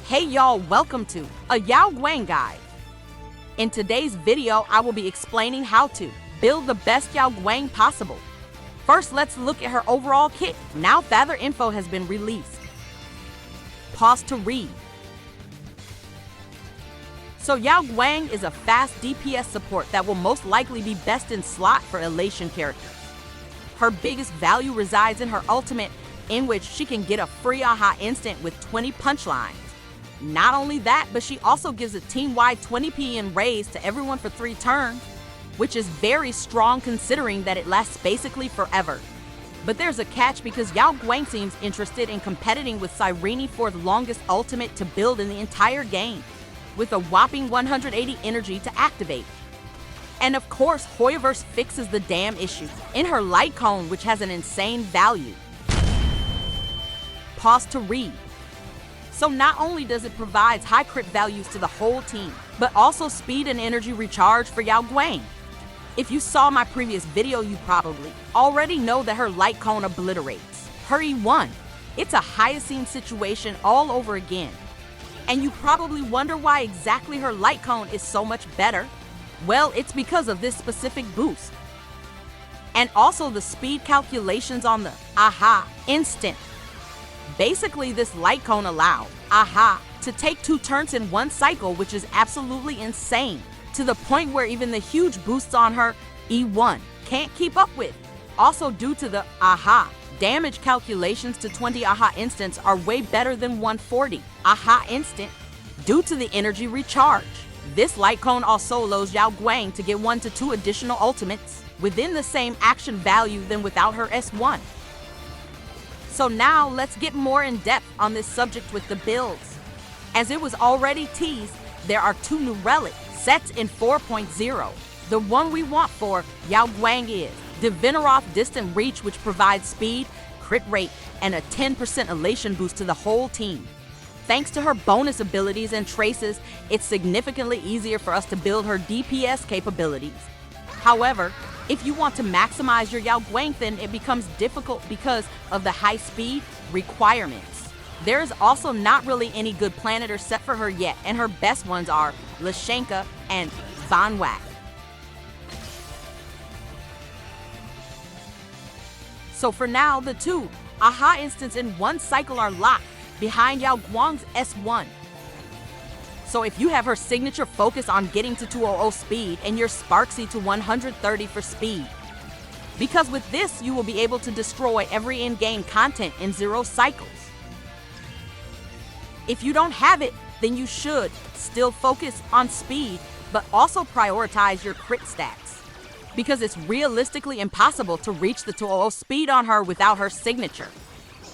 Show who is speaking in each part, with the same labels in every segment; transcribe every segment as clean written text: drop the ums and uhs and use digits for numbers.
Speaker 1: Hey y'all, welcome to a Yao Guang guide. In today's video, I will be explaining how to build the best Yao Guang possible. First, let's look at her overall kit. Now Feather info has been released. Pause to read. So Yao Guang is a fast DPS support that will most likely be best in slot for elation characters. Her biggest value resides in her ultimate, in which she can get a free AHA instant with 20 punchlines. Not only that, but she also gives a team-wide 20p in raise to everyone for 3 turns, which is very strong considering that it lasts basically forever. But there's a catch because Yao Guang seems interested in competing with Cyrene for the longest ultimate to build in the entire game, with a whopping 180 energy to activate. And of course, Hoyoverse fixes the damn issue in her Lightcone, which has an insane value. Pause to read. So not only does it provide high crit values to the whole team, but also speed and energy recharge for Yao Guang. If you saw my previous video, you probably already know that her Lightcone obliterates her E1. It's a Hyacine situation all over again. And you probably wonder why exactly her Lightcone is so much better. Well, it's because of this specific boost. And also the speed calculations on the AHA instant. Basically, this Lightcone allows AHA to take 2 turns in 1 cycle, which is absolutely insane, to the point where even the huge boosts on her E1 can't keep up with. Also, due to the AHA, damage calculations to 20 AHA instants are way better than 140 AHA instant due to the energy recharge. This Lightcone also allows Yao Guang to get 1 to 2 additional ultimates within the same action value than without her S1. So now let's get more in depth on this subject with the builds. As it was already teased, there are 2 new Relic sets in 4.0. The one we want for Yao Guang is the Veneroth Distant Reach, which provides speed, crit rate, and a 10% elation boost to the whole team. Thanks to her bonus abilities and traces, it's significantly easier for us to build her DPS capabilities. However, if you want to maximize your Yao Guang, then it becomes difficult because of the high speed requirements. There is also not really any good Planetar set for her yet, and her best ones are Lashenka and Van Whack. So for now, the 2 AHA instants in 1 cycle are locked behind Yao Guang's S1. So if you have her signature focus on getting to 200 speed and your Sparxie to 130 for speed. Because with this, you will be able to destroy every in-game content in 0 cycles. If you don't have it, then you should still focus on speed, but also prioritize your crit stats. Because it's realistically impossible to reach the 200 speed on her without her signature.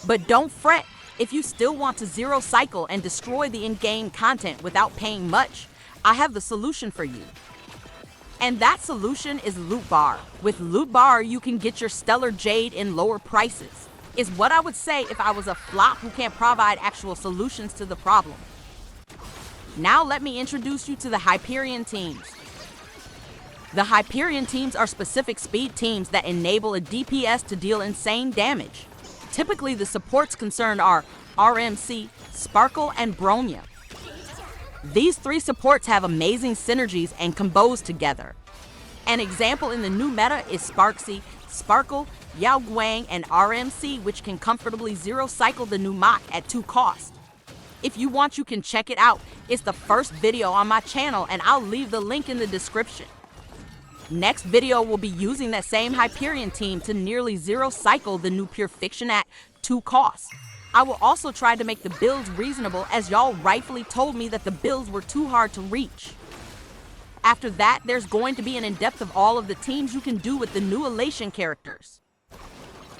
Speaker 1: But don't fret. If you still want to 0 cycle and destroy the in-game content without paying much, I have the solution for you. And that solution is Loot Bar. With Loot Bar, you can get your Stellar Jade in lower prices. Is what I would say if I was a flop who can't provide actual solutions to the problem. Now let me introduce you to the Hyperion teams. The Hyperion teams are specific speed teams that enable a DPS to deal insane damage. Typically, the supports concerned are RMC, Sparkle, and Bronya. These 3 supports have amazing synergies and combos together. An example in the new meta is Sparxie, Sparkle, Yao Guang, and RMC, which can comfortably 0 cycle the new Mach at 2 cost. If you want, you can check it out. It's the first video on my channel, and I'll leave the link in the description. Next video will be using that same Hyperion team to nearly 0 cycle the new Pure Fiction at 2 costs. I will also try to make the builds reasonable, as y'all rightfully told me that the builds were too hard to reach. After that, there's going to be an in-depth of all of the teams you can do with the new elation characters.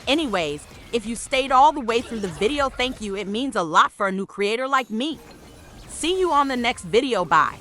Speaker 1: Anyways, if you stayed all the way through the video, thank you. It means a lot for a new creator like me. See you on the next video. Bye.